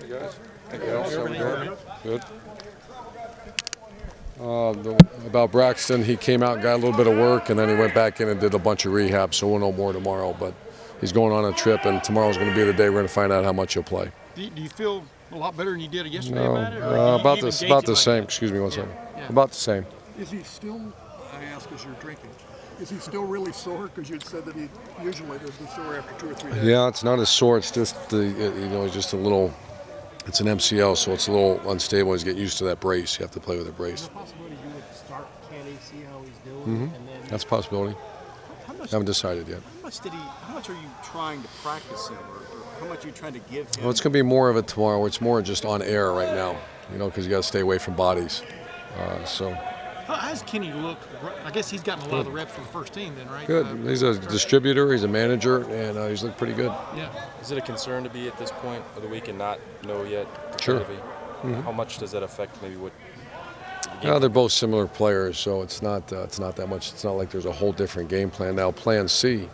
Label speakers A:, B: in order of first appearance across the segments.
A: Hey guys. Hey else, how we doing? Good. About Braxton, he came out, got a little bit of work, and then he went back in and did a bunch of rehab. So we'll know more tomorrow. But he's going on a trip, and tomorrow's going to be the day we're going to find out how much he'll play.
B: Do you feel a lot better than you did yesterday
A: No,
B: about it? Or
A: about
B: you
A: the
B: even gauge it
A: same.
B: like
A: Excuse me one second.
B: Yeah.
A: About the same.
C: Is he still, I ask as you're drinking, is he still really sore? Because you'd said that he usually does be sore after 2 or 3 days.
A: Yeah, it's not as sore. It's just it's just a little. It's an MCL, so it's a little unstable. He's getting used to that brace. You have to play with a brace.
D: Is there a possibility you would start Kenny, see how he's doing, and then
A: That's a possibility.
B: How much,
A: Haven't decided yet.
B: how much are you trying to practice him, or how much are you trying to give him?
A: Well, it's going to be more of it tomorrow. It's more just on air right now, because you got to stay away from bodies. So
B: How's Kenny look? I guess he's gotten a lot of the reps for the first team then, right?
A: good. He's a distributor. He's a manager, and he's looked pretty good.
B: Yeah.
E: Is it a concern to be at this point of the week and not know yet?
A: Sure.
E: definitively? How much does that affect maybe what?
A: Yeah, they're both similar players, so it's not that much. It's not like there's a whole different game plan. Now, Plan C,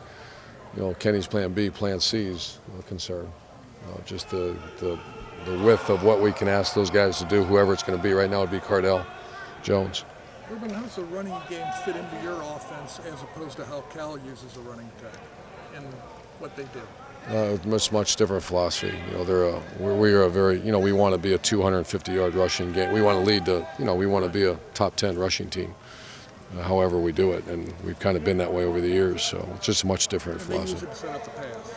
A: Kenny's Plan B, Plan C is a concern. Just the width of what we can ask those guys to do, whoever it's going to be. Right now, it would be Cardell Jones.
C: Urban, how does the running game fit into your offense as opposed to how Cal uses a running attack and what they do?
A: Much different philosophy. We are a very, we want to be a 250-yard rushing game. We want to lead we want to be a top 10 rushing team. However we do it, and we've kind of been that way over the years. So it's just a much different
C: And they use
A: philosophy.
C: it to set up the pass,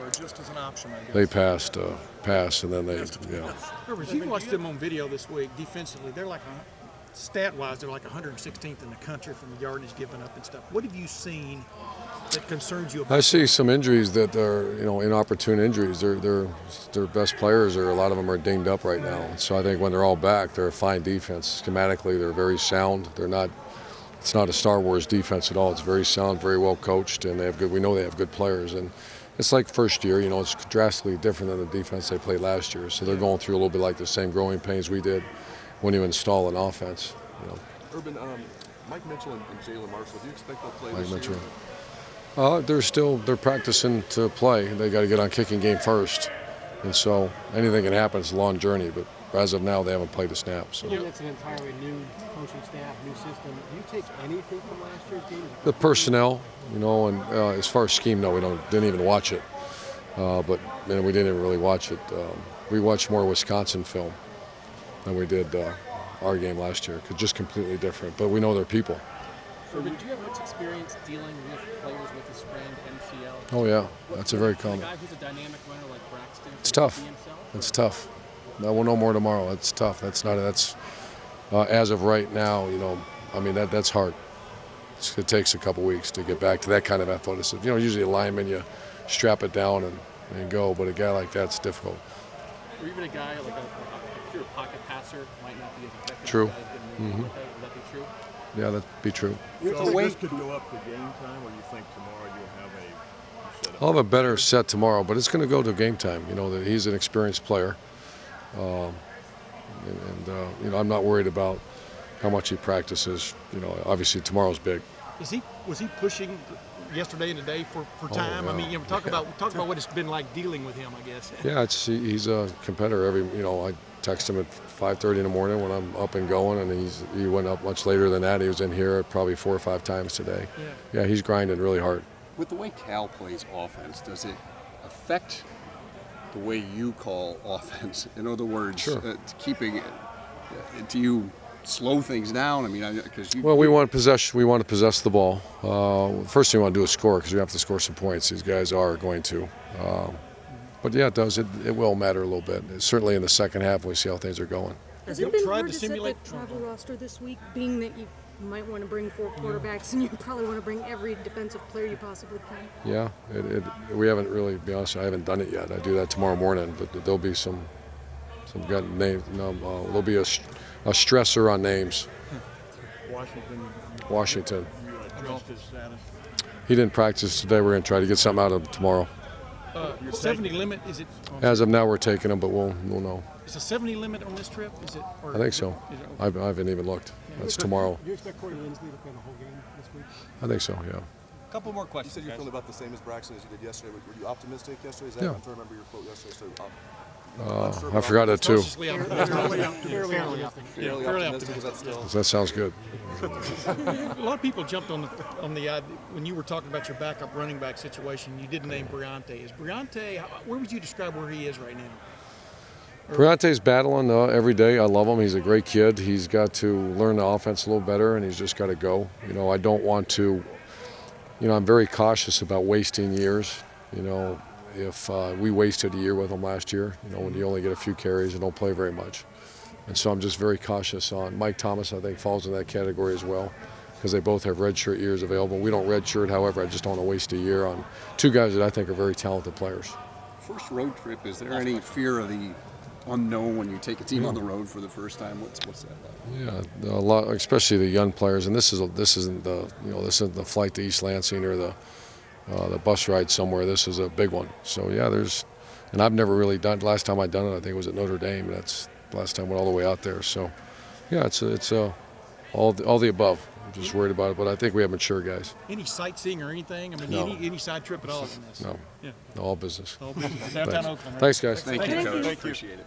C: or just as an option, I guess.
A: They pass, and then they,
B: Rivers, you watched them on video this week defensively. They're like, stat-wise, they're like 116th in the country from the yardage given up and stuff. What have you seen that concerns you about?
A: I see some injuries that are, inopportune injuries. Their best players, a lot of them are dinged up right now. So I think when they're all back, they're a fine defense. Schematically, they're very sound. It's not a Star Wars defense at all. It's very sound, very well coached, and we know they have good players. And it's like first year, it's drastically different than the defense they played last year. So they're going through a little bit like the same growing pains we did when you install an offense.
F: Urban, Mike Mitchell and Jalen Marshall, do you expect they'll play
A: Mike
F: this year?
A: Mitchell. They're practicing to play. They got to get on kicking game first, and so anything can happen. It's a long journey, but as of now, they haven't played a snap. So
D: It's an entirely new coaching staff, new system. Do you take anything from last year's game?
A: the personnel, and as far as scheme, no, didn't even watch it. But we didn't even really watch it. We watched more Wisconsin film than we did our game last year. Just completely different. But we know they're people.
D: Urban, do you have much experience dealing with players with a sprained MCL?
A: Oh yeah, that's a very
D: A
A: common.
D: guy who's a dynamic runner like Braxton.
A: It's tough.
D: Be himself?
A: It's tough. We'll know more tomorrow. It's tough. That's as of right now. That's hard. It takes a couple weeks to get back to that kind of athleticism. Usually a lineman, you strap it down and go, but a guy like that's difficult.
D: Or even a guy like a pure pocket passer might not be as effective.
A: True.
D: As guys getting moved. Would that be true?
A: Yeah, that'd be true.
F: So this could go up to game time, or you think tomorrow you'll have a set up?
A: I'll have a better set tomorrow, but it's going to go to game time. That he's an experienced player, I'm not worried about how much he practices. Obviously tomorrow's big.
B: Was he pushing yesterday and today for time?
A: yeah.
B: I mean, talk about what it's been like dealing with him, I guess.
A: Yeah, he's a competitor. I text him at 5:30 in the morning when I'm up and going, and he went up much later than that. He was in here probably 4 or 5 times today. Yeah, he's grinding really hard.
G: With the way Cal plays offense, does it affect the way you call offense? In other words,
A: Sure.
G: Keeping it. Do you slow things down? Because
A: Well, we want possession. We want to possess the ball. First thing we want to do is score, because we have to score some points. These guys are going to. But yeah, it does. It will matter a little bit. Certainly in the second half, when we see how things are going.
H: Has
B: you
H: it been
B: tried
H: hard
B: to
H: to set
B: simulate-
H: the travel roster this week, being that you might want to bring 4 quarterbacks and you probably want to bring every defensive player you possibly can?
A: Yeah, we haven't really, to be honest, I haven't done it yet. I do that tomorrow morning, but there'll be some good names. There'll be a stressor on names. Washington.
F: Adjust his status.
A: He didn't practice today. We're going to try to get something out of him tomorrow.
B: 70 limit, is it?
A: As of now, we're taking him, but we'll know.
B: Is a 70 limit on this trip? Is it? Or
A: I think so.
B: Is it,
A: I haven't even looked. That's tomorrow.
D: Do you expect Corey Lindsley to play the whole game this week?
A: I think so, yeah.
B: couple more
F: You
B: questions.
F: said you're
B: guys.
F: feeling about the same as Braxton as you did yesterday. Were you optimistic yesterday? Is that,
A: Yeah.
F: I'm trying to remember your quote yesterday. So,
A: I forgot that too.
B: Cautiously optimistic.
H: Fairly optimistic.
B: Fairly optimistic.
A: That sounds good.
B: A lot of people jumped on the idea when you were talking about your backup running back situation. You did name Briante. Is Briante? Where would you describe where he is right now?
A: Briante's battling every day. I love him. He's a great kid. He's got to learn the offense a little better, and he's just got to go. You know, I don't want to. You know, I'm very cautious about wasting years. You know, if we wasted a year with him last year, you know, when you only get a few carries and don't play very much. And so I'm just very cautious on Mike Thomas. I think falls in that category as well, because they both have redshirt years available. We don't redshirt, however, I just don't want to waste a year on two guys that I think are very talented players.
G: First road trip, is there any fear of the unknown when you take a team on the road for the first time? What's that like?
A: Yeah, a lot, especially the young players. And this isn't the flight to East Lansing or the bus ride somewhere. This is a big one. So yeah, and I've never really done. Last time I done it, I think it was at Notre Dame. That's the last time I went all the way out there. So yeah, it's all the above. I'm just worried about it, but I think we have mature guys.
B: Any sightseeing or anything? I mean,
A: No.
B: any side trip at all in this?
A: No,
B: Yeah.
A: all business.
B: All business. Downtown Oakland. Right?
A: Thanks, guys.
G: Thank you,
B: Thank
G: Coach.
B: you.
G: Appreciate it.